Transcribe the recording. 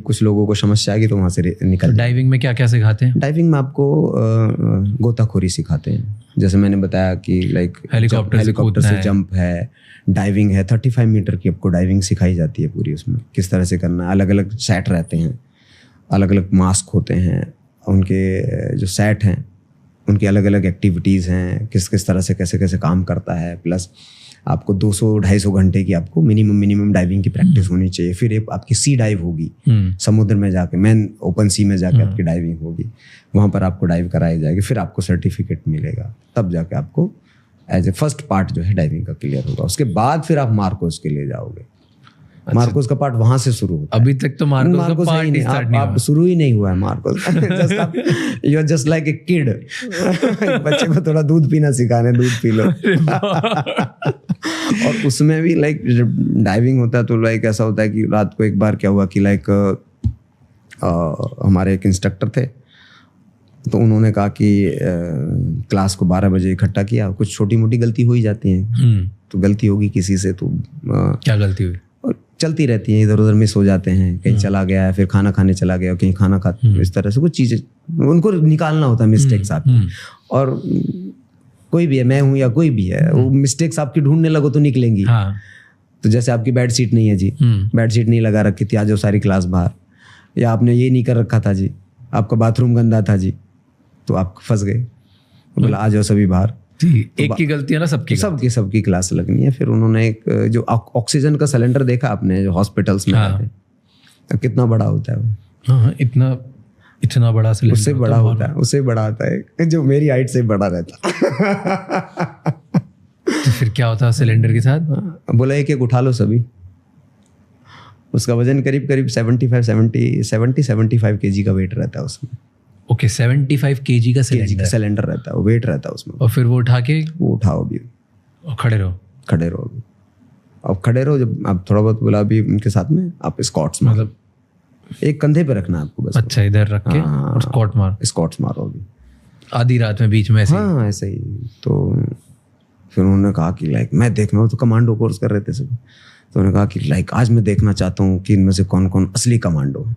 कुछ लोगों को समस्या आएगी तो वहाँ से निकल। डाइविंग में क्या क्या सिखाते हैं? डाइविंग में आपको गोताखोरी सिखाते हैं, जैसे मैंने बताया कि लाइक हेलीकॉप्टर से जंप है, डाइविंग है, 35 मीटर की आपको डाइविंग सिखाई जाती है पूरी। उसमें किस तरह से करना है, अलग अलग सेट रहते हैं, अलग अलग मास्क होते हैं, उनके जो सेट हैं उनकी अलग अलग एक्टिविटीज़ हैं, किस किस तरह से कैसे कैसे काम करता है। प्लस आपको 200-250 घंटे की आपको मिनिमम डाइविंग की प्रैक्टिस होनी चाहिए। फिर एक आपकी सी डाइव होगी, समुद्र में जाके, मेन ओपन सी में जाके आपकी डाइविंग होगी, वहाँ पर आपको डाइव कराई जाएगी, फिर आपको सर्टिफिकेट मिलेगा, तब जाके आपको एज ए फर्स्ट पार्ट जो है डाइविंग का क्लियर होगा। उसके बाद फिर आप मार्कोस के लिए जाओगे। अच्छा। मार्कोस का पार्ट वहां से शुरू होता है। अभी तक तो मार्कोस का पार्ट नहीं, आप शुरू ही नहीं हुआ है Marcos. You are just like a kid. बच्चे को थोड़ा दूध पीना सिखाने, दूध पी लो। और उसमें भी लाइक डाइविंग होता है तो लाइक ऐसा होता है कि रात को एक बार क्या हुआ कि लाइक हमारे एक इंस्ट्रक्टर थे, तो उन्होंने कहा कि क्लास को 12 बजे इकट्ठा किया। कुछ छोटी मोटी गलती हो ही जाती है, तो गलती होगी किसी से, तो क्या गलती हुई? चलती रहती है, इधर उधर मिस हो जाते हैं, कहीं चला गया है, फिर खाना खाने चला गया, कहीं खाना खा, इस तरह से कुछ चीज़ें उनको निकालना होता है, मिस्टेक्स आपकी। और कोई भी है, मैं हूँ या कोई भी है, वो मिस्टेक्स आपकी ढूंढने लगो तो निकलेंगी। हाँ। तो जैसे आपकी बेड शीट नहीं है जी, बेड शीट नहीं लगा रखी थी, आ जाओ सारी क्लास बाहर, या आपने ये नहीं कर रखा था जी, आपका बाथरूम गंदा था जी, तो आप फंस गए। बोला आ जाओ सभी बाहर। एक की गलती है ना, सबकी क्लास लगनी है। फिर उन्होंने एक जो ऑक्सीजन का सिलेंडर देखा आपने, जो हॉस्पिटल्स में रहते हैं, कितना बड़ा होता है वो? हाँ, इतना बड़ा सिलेंडर, उससे बड़ा होता है, उससे बड़ा होता है, जो मेरी हाइट से बड़ा रहता। तो फिर क्या होता है सिलेंडर के साथ? बोला एक उठा लो सभी। उसका वजन करीब 75 kg का वेट रहता है उसमें। ओके, 75 kg का सिलेंडर रहता है, वो वेट रहता है उसमें। और फिर वो उठा के उठाओ अभी, और खड़े रहो अभी। अब खड़े रहो, जब आप थोड़ा बहुत बोला अभी उनके साथ में आप स्क्वाट्स, मतलब एक कंधे पे रखना आपको बस। अच्छा, इधर रख के और स्क्वाट्स मारो अभी, आधी रात में बीच में ऐसे। हाँ, ऐसे ही। तो फिर उन्होंने कहा कि लाइक मैं देखना हो, तो कमांडो कोर्स कर रहे थे सब, तो उन्होंने कहा कि लाइक आज मैं देखना चाहता हूँ कि इनमें से कौन कौन असली कमांडो है।